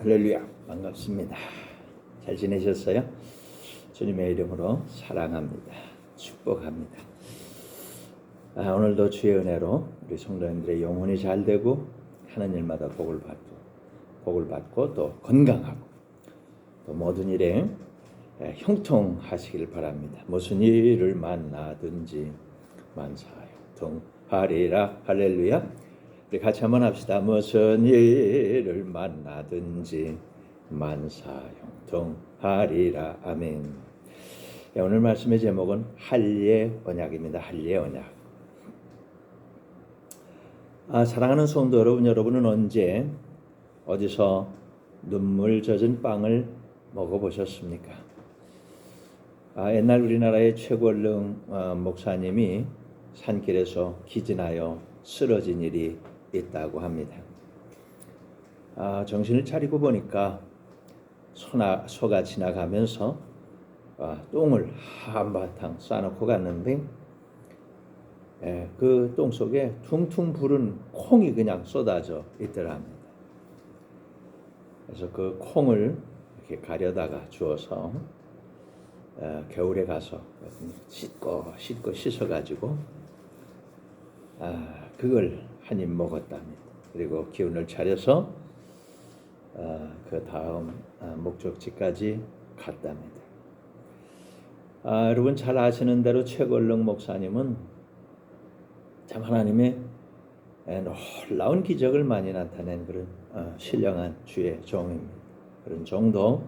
할렐루야, 반갑습니다. 잘 지내셨어요? 주님의 이름으로 사랑합니다. 축복합니다. 오늘도 주의 은혜로 우리 성도님들의 영혼이 잘 되고 하는 일마다 복을 받고 또 건강하고 또 모든 일에 형통하시길 바랍니다. 무슨 일을 만나든지 만사형통하리라. 할렐루야. 우리 같이 한번 합시다. 무슨 일을 만나든지 만사형통하리라. 아멘. 오늘 말씀의 제목은 할례 언약입니다. 할례 언약. 사랑하는 성도 여러분은 언제 어디서 눈물 젖은 빵을 먹어보셨습니까? 옛날 우리나라의 최고령 목사님이 산길에서 기진하여 쓰러진 일이 있다고 합니다. 정신을 차리고 보니까 소가 지나가면서 똥을 한바탕 싸놓고 갔는데 그 똥 속에 퉁퉁 부른 콩이 그냥 쏟아져 있더랍니다. 그래서 그 콩을 이렇게 가려다가 주어서 겨울에 가서 씻고 씻어가지고 그걸 한 입 먹었답니다. 그리고 기운을 차려서 그 다음 목적지까지 갔답니다. 여러분 잘 아시는 대로 최고령 목사님은 참 하나님의 놀라운 기적을 많이 나타낸 그런 신령한 주의 종입니다. 그런 종도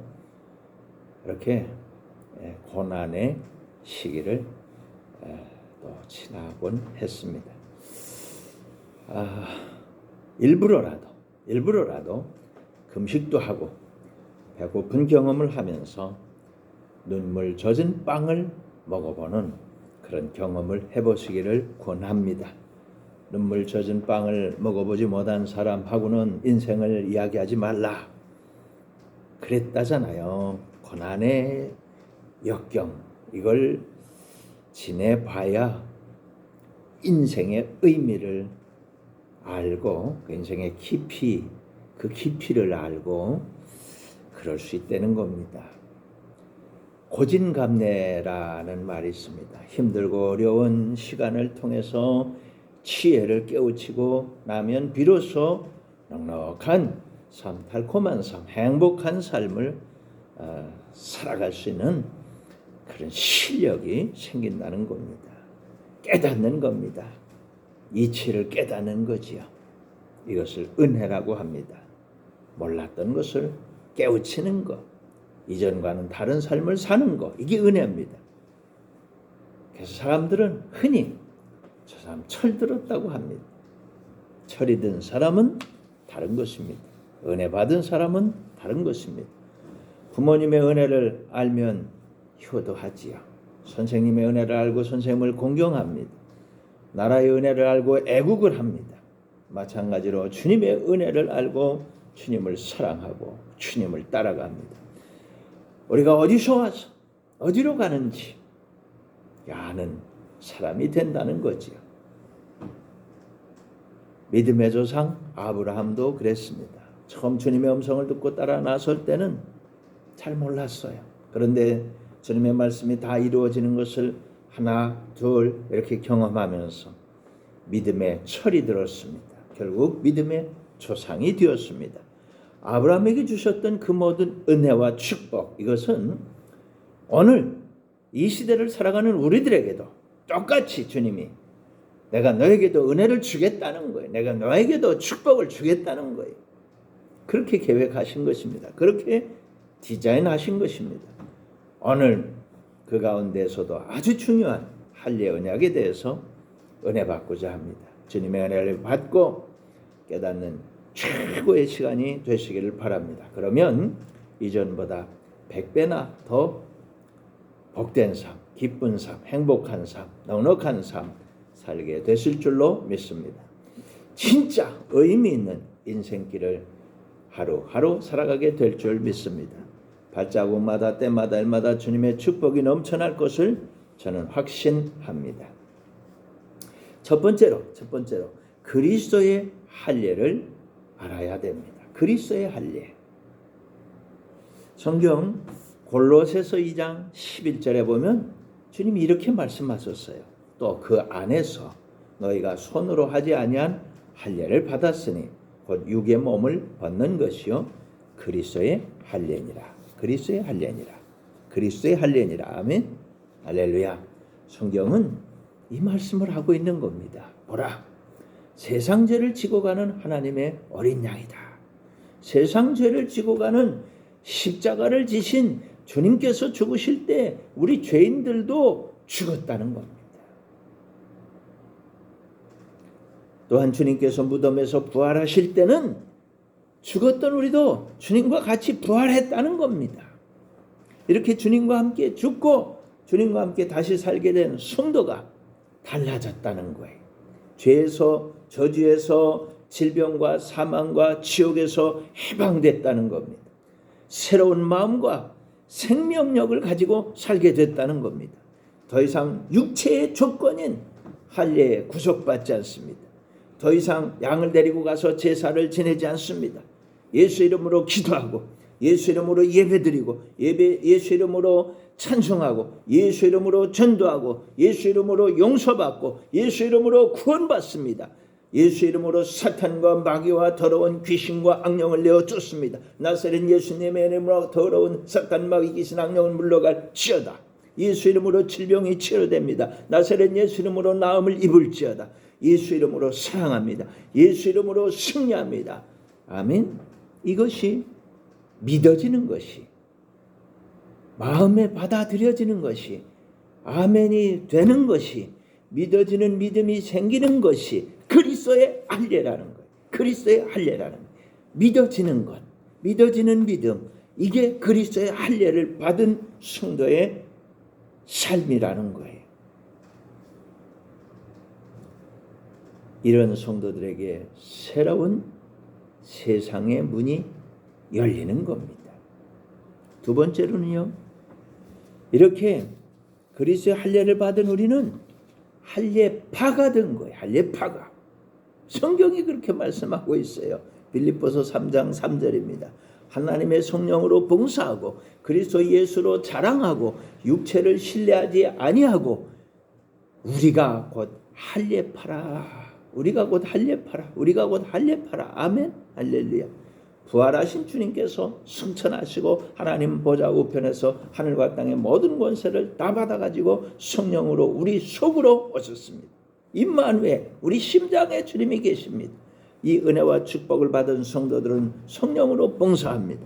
이렇게 고난의 시기를 또 지나곤 했습니다. 일부러라도 금식도 하고 배고픈 경험을 하면서 눈물 젖은 빵을 먹어보는 그런 경험을 해보시기를 권합니다. 눈물 젖은 빵을 먹어보지 못한 사람하고는 인생을 이야기하지 말라 그랬다잖아요. 고난의 역경 이걸 지내봐야 인생의 의미를 알고 그 인생의 깊이 그 깊이를 알고 그럴 수 있다는 겁니다. 고진감래라는 말이 있습니다. 힘들고 어려운 시간을 통해서 지혜를 깨우치고 나면 비로소 넉넉한 삶, 달콤한 삶, 행복한 삶을 살아갈 수 있는 그런 실력이 생긴다는 겁니다. 깨닫는 겁니다. 이치를 깨닫는 거지요. 이것을 은혜라고 합니다. 몰랐던 것을 깨우치는 것, 이전과는 다른 삶을 사는 것, 이게 은혜입니다. 그래서 사람들은 흔히 저 사람 철 들었다고 합니다. 철이 든 사람은 다른 것입니다. 은혜 받은 사람은 다른 것입니다. 부모님의 은혜를 알면 효도하지요. 선생님의 은혜를 알고 선생님을 공경합니다. 나라의 은혜를 알고 애국을 합니다. 마찬가지로 주님의 은혜를 알고 주님을 사랑하고 주님을 따라갑니다. 우리가 어디서 와서 어디로 가는지 아는 사람이 된다는 거지요. 믿음의 조상 아브라함도 그랬습니다. 처음 주님의 음성을 듣고 따라 나설 때는 잘 몰랐어요. 그런데 주님의 말씀이 다 이루어지는 것을 하나, 둘 이렇게 경험하면서 믿음의 철이 들었습니다. 결국 믿음의 조상이 되었습니다. 아브라함에게 주셨던 그 모든 은혜와 축복 이것은 오늘 이 시대를 살아가는 우리들에게도 똑같이 주님이 내가 너에게도 은혜를 주겠다는 거예요. 내가 너에게도 축복을 주겠다는 거예요. 그렇게 계획하신 것입니다. 그렇게 디자인하신 것입니다. 오늘 그 가운데서도 아주 중요한 할례 언약에 대해서 은혜 받고자 합니다. 주님의 은혜를 받고 깨닫는 최고의 시간이 되시기를 바랍니다. 그러면 이전보다 100배나 더 복된 삶, 기쁜 삶, 행복한 삶, 넉넉한 삶 살게 되실 줄로 믿습니다. 진짜 의미 있는 인생길을 하루하루 살아가게 될 줄 믿습니다. 발자국마다 때마다 일마다 주님의 축복이 넘쳐날 것을 저는 확신합니다. 첫 번째로 그리스도의 할례를 알아야 됩니다. 그리스도의 할례. 성경 골로새서 2장 11절에 보면 주님이 이렇게 말씀하셨어요. 또 그 안에서 너희가 손으로 하지 아니한 할례를 받았으니 곧 육의 몸을 벗는 것이요 그리스도의 할례니라. 그리스도의 할례니라. 그리스도의 할례니라. 아멘. 할렐루야. 성경은 이 말씀을 하고 있는 겁니다. 보라, 세상 죄를 지고 가는 하나님의 어린 양이다. 세상 죄를 지고 가는 십자가를 지신 주님께서 죽으실 때 우리 죄인들도 죽었다는 겁니다. 또한 주님께서 무덤에서 부활하실 때는 죽었던 우리도 주님과 같이 부활했다는 겁니다. 이렇게 주님과 함께 죽고 주님과 함께 다시 살게 된 성도가 달라졌다는 거예요. 죄에서, 저주에서, 질병과 사망과 지옥에서 해방됐다는 겁니다. 새로운 마음과 생명력을 가지고 살게 됐다는 겁니다. 더 이상 육체의 조건인 할례에 구속받지 않습니다. 더 이상 양을 데리고 가서 제사를 지내지 않습니다. 예수 이름으로 기도하고 예수 이름으로 예배드리고 예수 이름으로 찬송하고 예수 이름으로 전도하고 예수 이름으로 용서받고 예수 이름으로 구원받습니다. 예수 이름으로 사탄과 마귀와 더러운 귀신과 악령을 내어 쫓습니다. 나사렛 예수님의 이름으로 더러운 사탄, 마귀, 귀신, 악령을 물러갈지어다. 예수 이름으로 질병이 치료됩니다. 나사렛 예수 이름으로 나음을 입을지어다. 예수 이름으로 사랑합니다. 예수 이름으로 승리합니다. 아멘. 이것이 믿어지는 것이, 마음에 받아들여지는 것이, 아멘이 되는 것이, 믿어지는 믿음이 생기는 것이 그리스도의 할례라는 거예요. 그리스도의 할례라는 거예요. 믿어지는 것, 믿어지는 믿음, 이게 그리스도의 할례를 받은 성도의 삶이라는 거예요. 이런 성도들에게 새로운 세상의 문이 열리는 겁니다. 두 번째로는요, 이렇게 그리스도의 할례를 받은 우리는 할례파가 된 거예요. 할례파가. 성경이 그렇게 말씀하고 있어요. 빌립보서 3장 3절입니다. 하나님의 성령으로 봉사하고 그리스도 예수로 자랑하고 육체를 신뢰하지 아니하고 우리가 곧 할례파라. 우리가 곧 할례파라. 우리가 곧 할례파라. 아멘. 할렐루야. 부활하신 주님께서 승천하시고 하나님 보좌 우편에서 하늘과 땅의 모든 권세를 다 받아가지고 성령으로 우리 속으로 오셨습니다. 임마누엘, 우리 심장에 주님이 계십니다. 이 은혜와 축복을 받은 성도들은 성령으로 봉사합니다.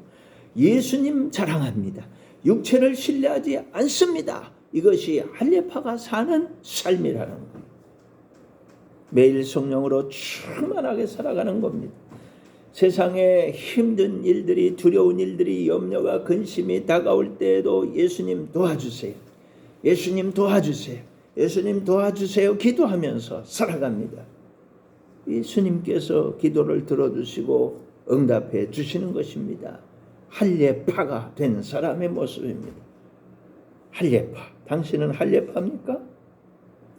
예수님 자랑합니다. 육체를 신뢰하지 않습니다. 이것이 할례파가 사는 삶이라는 거예요. 매일 성령으로 충만하게 살아가는 겁니다. 세상에 힘든 일들이, 두려운 일들이, 염려가, 근심이 다가올 때에도 예수님 도와주세요. 예수님 도와주세요. 예수님 도와주세요. 기도하면서 살아갑니다. 예수님께서 기도를 들어주시고 응답해 주시는 것입니다. 할례파가 된 사람의 모습입니다. 할례파. 당신은 할례파입니까?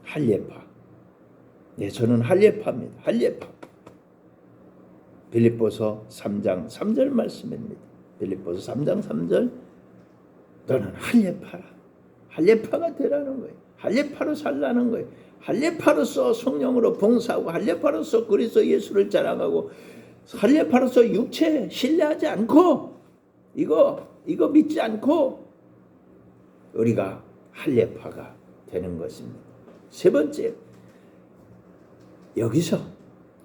할례파. 네, 저는 할례파입니다. 할례파. 빌립보서 3장 3절 말씀입니다. 빌립보서 3장 3절. 너는 할례파라. 할례파가 되라는 거예요. 할례파로 살라는 거예요. 할례파로서 성령으로 봉사하고 할례파로서 그리스도 예수를 자랑하고 할례파로서 육체 신뢰하지 않고 이거 믿지 않고 우리가 할례파가 되는 것입니다. 세 번째, 여기서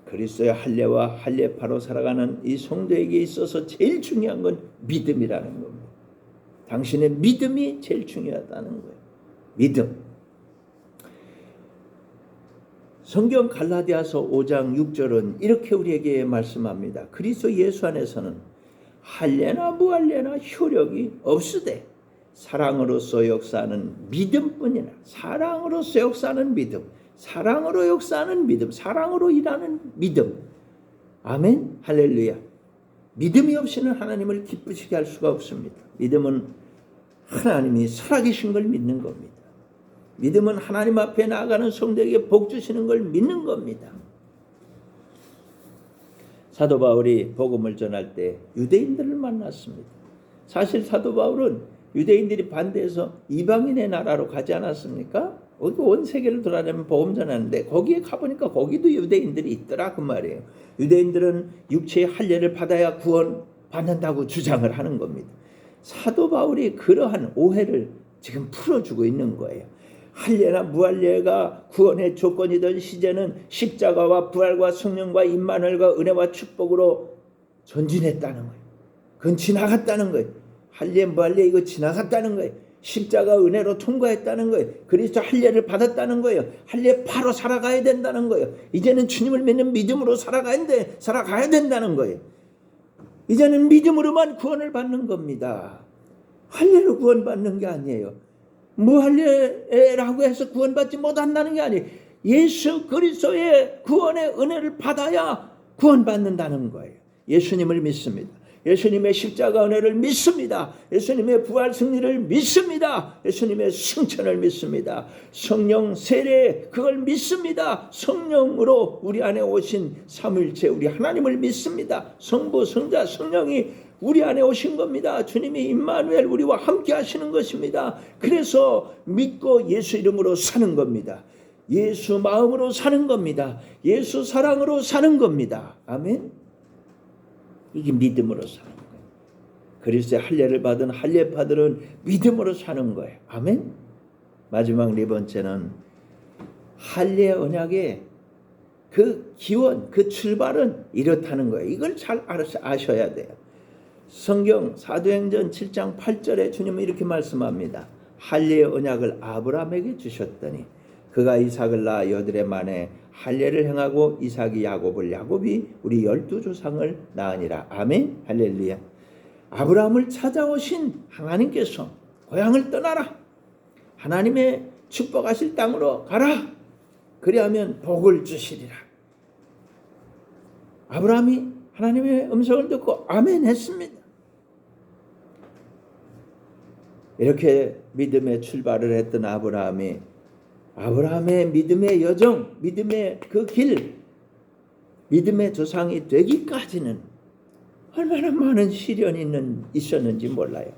그리스도의 할례와 할례파로 살아가는 이 성도에게 있어서 제일 중요한 건 믿음이라는 겁니다. 당신의 믿음이 제일 중요하다는 거예요. 믿음. 성경 갈라디아서 5장 6절은 이렇게 우리에게 말씀합니다. 그리스도 예수 안에서는 할례나 무할례나 효력이 없으되 사랑으로서 역사하는 믿음뿐이나 사랑으로서 역사하는 믿음, 사랑으로 역사하는 믿음, 사랑으로 일하는 믿음. 아멘. 할렐루야. 믿음이 없이는 하나님을 기쁘시게 할 수가 없습니다. 믿음은 하나님이 살아계신 걸 믿는 겁니다. 믿음은 하나님 앞에 나아가는 성도에게 복 주시는 걸 믿는 겁니다. 사도 바울이 복음을 전할 때 유대인들을 만났습니다. 사실 사도 바울은 유대인들이 반대해서 이방인의 나라로 가지 않았습니까? 온 세계를 돌아다니면 복음 전하는데 거기에 가보니까 거기도 유대인들이 있더라 그 말이에요. 유대인들은 육체의 할례를 받아야 구원 받는다고 주장을 하는 겁니다. 사도 바울이 그러한 오해를 지금 풀어주고 있는 거예요. 할례나 무할례가 구원의 조건이던 시제는 십자가와 부활과 성령과 임마누엘과 은혜와 축복으로 전진했다는 거예요. 그건 지나갔다는 거예요. 할례 무할례 이거 지나갔다는 거예요. 십자가 은혜로 통과했다는 거예요. 그리스도 할례를 받았다는 거예요. 할례 바로 살아가야 된다는 거예요. 이제는 주님을 믿는 믿음으로 살아가야 된다는 거예요. 이제는 믿음으로만 구원을 받는 겁니다. 할례로 구원받는 게 아니에요. 무할례라고 해서 구원받지 못한다는 게 아니에요. 예수 그리스도의 구원의 은혜를 받아야 구원받는다는 거예요. 예수님을 믿습니다. 예수님의 십자가 은혜를 믿습니다. 예수님의 부활 승리를 믿습니다. 예수님의 승천을 믿습니다. 성령 세례 그걸 믿습니다. 성령으로 우리 안에 오신 삼위일체 우리 하나님을 믿습니다. 성부 성자 성령이 우리 안에 오신 겁니다. 주님이 임마누엘 우리와 함께 하시는 것입니다. 그래서 믿고 예수 이름으로 사는 겁니다. 예수 마음으로 사는 겁니다. 예수 사랑으로 사는 겁니다. 아멘. 이게 믿음으로 사는 거예요. 그리스도의 할례를 받은 할례파들은 믿음으로 사는 거예요. 아멘. 마지막 네 번째는 할례 언약의 그 기원, 그 출발은 이렇다는 거예요. 이걸 잘 아셔야 돼요. 성경 사도행전 7장 8절에 주님은 이렇게 말씀합니다. 할례의 언약을 아브라함에게 주셨더니 그가 이삭을 낳아 여드레 만에 할례를 행하고 이삭이 야곱을 야곱이 우리 12조상을 낳으니라. 아멘. 할렐루야. 아브라함을 찾아오신 하나님께서 고향을 떠나라. 하나님의 축복하실 땅으로 가라. 그리하면 복을 주시리라. 아브라함이 하나님의 음성을 듣고 아멘 했습니다. 이렇게 믿음의 출발을 했던 아브라함의 믿음의 여정, 믿음의 그 길, 믿음의 조상이 되기까지는 얼마나 많은 시련이 있었는지 몰라요.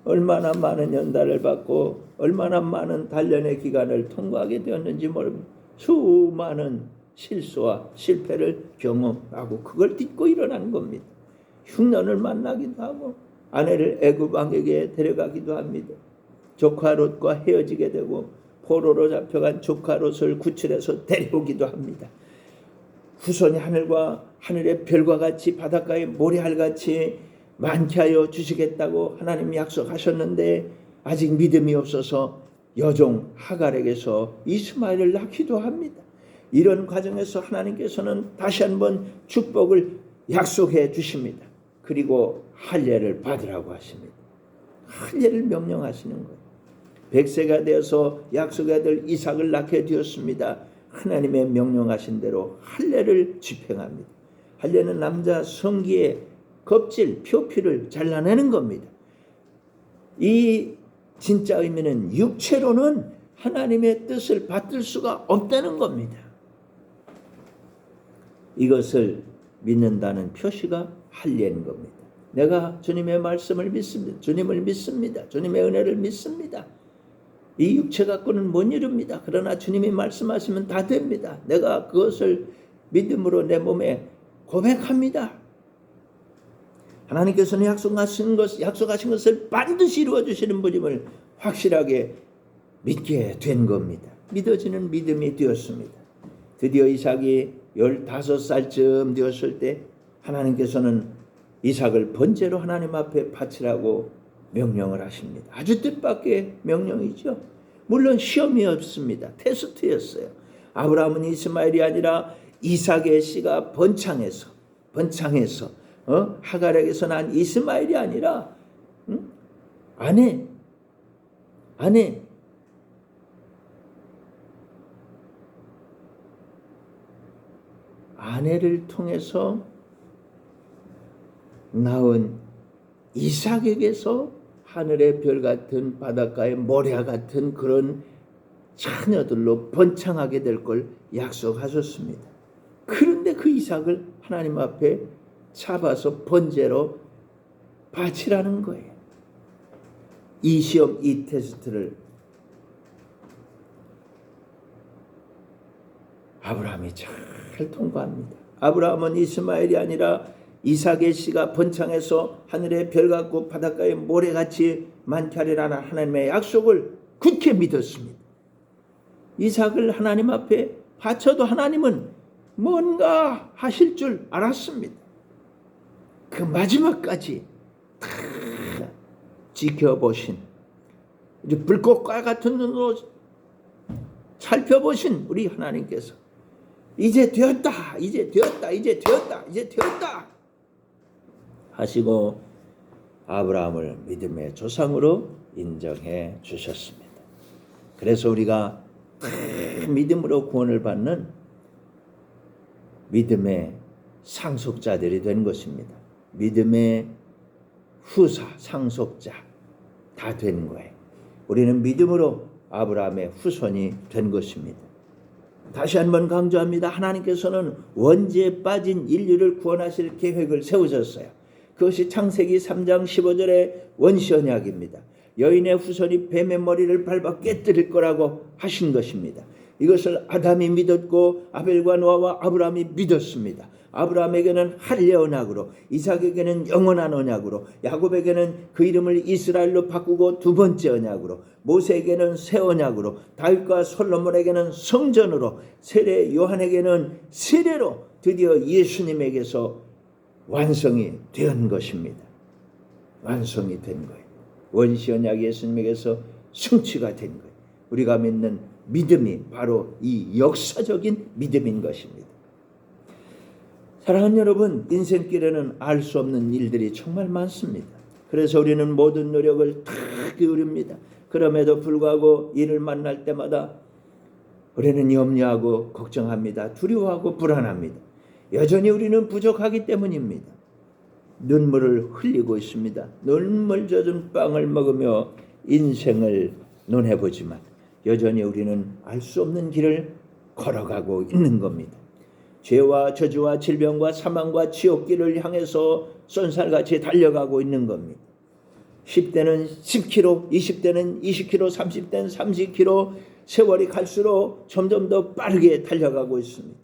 얼마나 많은 연단을 받고 얼마나 많은 단련의 기간을 통과하게 되었는지 모릅니다. 수많은 실수와 실패를 경험하고 그걸 딛고 일어난 겁니다. 흉년을 만나기도 하고 아내를 애굽 왕에게 데려가기도 합니다. 조카 롯과 헤어지게 되고 포로로 잡혀간 조카 롯을 구출해서 데려오기도 합니다. 후손이 하늘과 하늘의 별과 같이 바닷가의 모래알같이 많게 하여 주시겠다고 하나님이 약속하셨는데 아직 믿음이 없어서 여종 하갈에게서 이스마엘을 낳기도 합니다. 이런 과정에서 하나님께서는 다시 한번 축복을 약속해 주십니다. 그리고 할례를 받으라고 하십니다. 할례를 명령하시는 거예요. 100세가 되어서 약속의 아들 이삭을 낳게 되었습니다. 하나님의 명령하신 대로 할례를 집행합니다. 할례는 남자 성기의 겁질, 표피를 잘라내는 겁니다. 이 진짜 의미는 육체로는 하나님의 뜻을 받들 수가 없다는 겁니다. 이것을 믿는다는 표시가 할례인 겁니다. 내가 주님의 말씀을 믿습니다. 주님을 믿습니다. 주님의 은혜를 믿습니다. 이 육체 갖고는 못 이룹니다. 그러나 주님이 말씀하시면 다 됩니다. 내가 그것을 믿음으로 내 몸에 고백합니다. 하나님께서는 약속하신 것을 반드시 이루어주시는 분임을 확실하게 믿게 된 겁니다. 믿어지는 믿음이 되었습니다. 드디어 이삭이 15살쯤 되었을 때 하나님께서는 이삭을 번제로 하나님 앞에 바치라고 명령을 하십니다. 아주 뜻밖의 명령이죠. 물론 시험이 없습니다. 테스트였어요. 아브라함은 이스마엘이 아니라 이삭의 씨가 번창해서 하갈에게서 난 이스마엘이 아니라 아내를 통해서 낳은 이삭에게서 하늘의 별 같은 바닷가의 모래 같은 그런 자녀들로 번창하게 될 걸 약속하셨습니다. 그런데 그 이삭을 하나님 앞에 잡아서 번제로 바치라는 거예요. 이 시험, 이 테스트를 아브라함이 잘 통과합니다. 아브라함은 이스마엘이 아니라 이삭의 씨가 번창해서 하늘의 별 같고 바닷가의 모래같이 많게 하리라는 하나님의 약속을 굳게 믿었습니다. 이삭을 하나님 앞에 바쳐도 하나님은 뭔가 하실 줄 알았습니다. 그 마지막까지 다 지켜보신, 불꽃과 같은 눈으로 살펴보신 우리 하나님께서 이제 되었다, 이제 되었다, 이제 되었다, 이제 되었다 하시고 아브라함을 믿음의 조상으로 인정해 주셨습니다. 그래서 우리가 믿음으로 구원을 받는 믿음의 상속자들이 된 것입니다. 믿음의 후사, 상속자 다 된 거예요. 우리는 믿음으로 아브라함의 후손이 된 것입니다. 다시 한번 강조합니다. 하나님께서는 원죄에 빠진 인류를 구원하실 계획을 세우셨어요. 그것이 창세기 3장 15절의 원시 언약입니다. 여인의 후손이 뱀의 머리를 밟아 깨뜨릴 거라고 하신 것입니다. 이것을 아담이 믿었고 아벨과 노아와 아브라함이 믿었습니다. 아브라함에게는 할례 언약으로, 이삭에게는 영원한 언약으로, 야곱에게는 그 이름을 이스라엘로 바꾸고 두 번째 언약으로, 모세에게는 새 언약으로, 다윗과 솔로몬에게는 성전으로, 세례 요한에게는 세례로 드디어 예수님에게서 완성이 된 것입니다. 완성이 된 거예요. 원시 언약 예수님에게서 성취가 된 거예요. 우리가 믿는 믿음이 바로 이 역사적인 믿음인 것입니다. 사랑하는 여러분, 인생길에는 알 수 없는 일들이 정말 많습니다. 그래서 우리는 모든 노력을 다 기울입니다. 그럼에도 불구하고 이를 만날 때마다 우리는 염려하고 걱정합니다. 두려워하고 불안합니다. 여전히 우리는 부족하기 때문입니다. 눈물을 흘리고 있습니다. 눈물 젖은 빵을 먹으며 인생을 논해보지만 여전히 우리는 알 수 없는 길을 걸어가고 있는 겁니다. 죄와 저주와 질병과 사망과 지옥길을 향해서 쏜살같이 달려가고 있는 겁니다. 10대는 10km, 20대는 20km, 30대는 30km, 세월이 갈수록 점점 더 빠르게 달려가고 있습니다.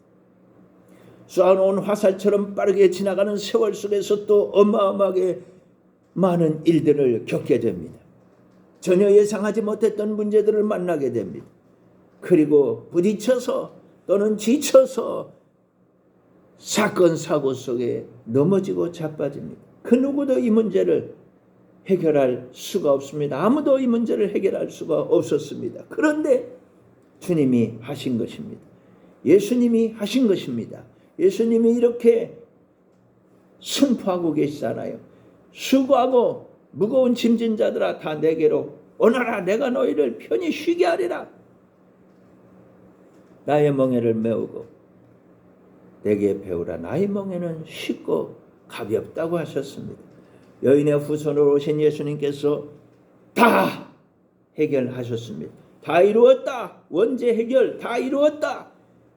쏘아놓은 화살처럼 빠르게 지나가는 세월 속에서 또 어마어마하게 많은 일들을 겪게 됩니다. 전혀 예상하지 못했던 문제들을 만나게 됩니다. 그리고 부딪혀서 또는 지쳐서 사건 사고 속에 넘어지고 자빠집니다. 그 누구도 이 문제를 해결할 수가 없습니다. 아무도 이 문제를 해결할 수가 없었습니다. 그런데 주님이 하신 것입니다. 예수님이 하신 것입니다. 예수님이 이렇게 선포하고 계시잖아요. 수고하고 무거운 짐진 자들아 다 내게로 오너라. 내가 너희를 편히 쉬게 하리라. 나의 멍에를 메우고 내게 배우라. 나의 멍에는 쉽고 가볍다고 하셨습니다. 여인의 후손으로 오신 예수님께서 다 해결하셨습니다. 다 이루었다. 원죄 해결 다 이루었다.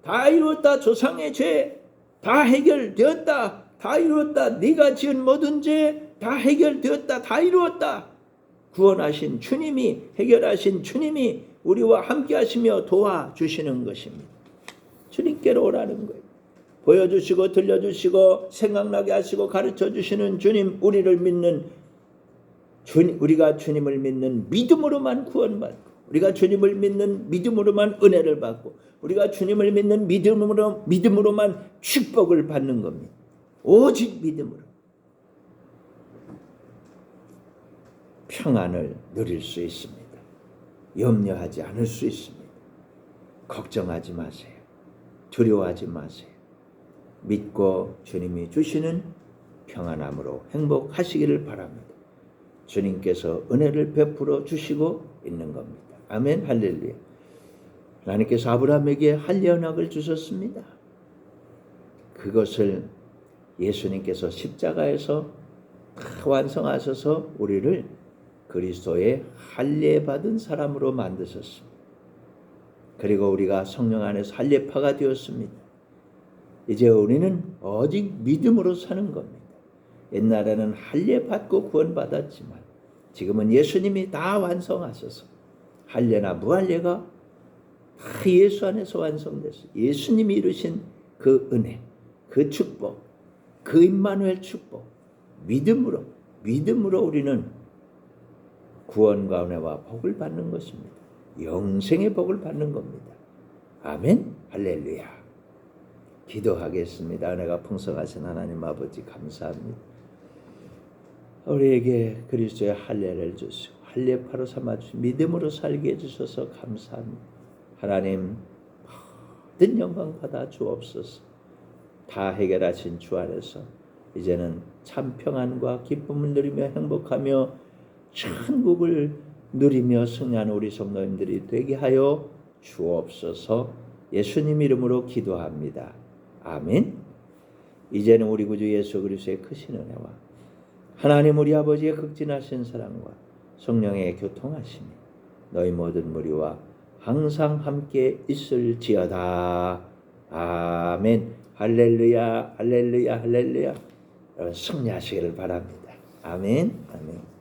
다 이루었다. 조상의 죄 다 해결되었다. 다 이루었다. 네가 지은 모든 죄 다 해결되었다. 다 이루었다. 구원하신 주님이, 해결하신 주님이 우리와 함께 하시며 도와주시는 것입니다. 주님께로 오라는 거예요. 보여주시고 들려주시고 생각나게 하시고 가르쳐주시는 주님, 우리를 믿는 주님, 우리가 주님을 믿는 믿음으로만 구원받고, 우리가 주님을 믿는 믿음으로만 은혜를 받고, 우리가 주님을 믿는 믿음으로만 축복을 받는 겁니다. 오직 믿음으로 평안을 누릴 수 있습니다. 염려하지 않을 수 있습니다. 걱정하지 마세요. 두려워하지 마세요. 믿고 주님이 주시는 평안함으로 행복하시기를 바랍니다. 주님께서 은혜를 베풀어 주시고 있는 겁니다. 아멘, 할렐루야. 하나님께서 아브라함에게 할례 언약을 주셨습니다. 그것을 예수님께서 십자가에서 다 완성하셔서 우리를 그리스도의 할례 받은 사람으로 만드셨습니다. 그리고 우리가 성령 안에서 할례파가 되었습니다. 이제 우리는 오직 믿음으로 사는 겁니다. 옛날에는 할례 받고 구원받았지만 지금은 예수님이 다 완성하셔서 할례나 무할례가 다 예수 안에서 완성됐어요. 예수님이 이루신 그 은혜, 그 축복, 그 임마누엘 축복, 믿음으로 우리는 구원과 은혜와 복을 받는 것입니다. 영생의 복을 받는 겁니다. 아멘. 할렐루야. 기도하겠습니다. 은혜가 풍성하신 하나님 아버지 감사합니다. 우리에게 그리스도의 할례를 주시고 할례파로 삼아주시고 믿음으로 살게 해주셔서 감사합니다. 하나님 모든 영광 받아 주옵소서. 다 해결하신 주 안에서 이제는 참 평안과 기쁨을 누리며 행복하며 천국을 누리며 승리하는 우리 성도님들이 되게 하여 주옵소서. 예수님 이름으로 기도합니다. 아멘. 이제는 우리 구주 예수 그리스도의 크신 은혜와 하나님 우리 아버지의 극진하신 사랑과 성령의 교통하심이 너희 모든 무리와 항상 함께 있을지어다. 아멘. 할렐루야, 할렐루야, 할렐루야. 여러분 승리하시기를 바랍니다. 아멘, 아멘.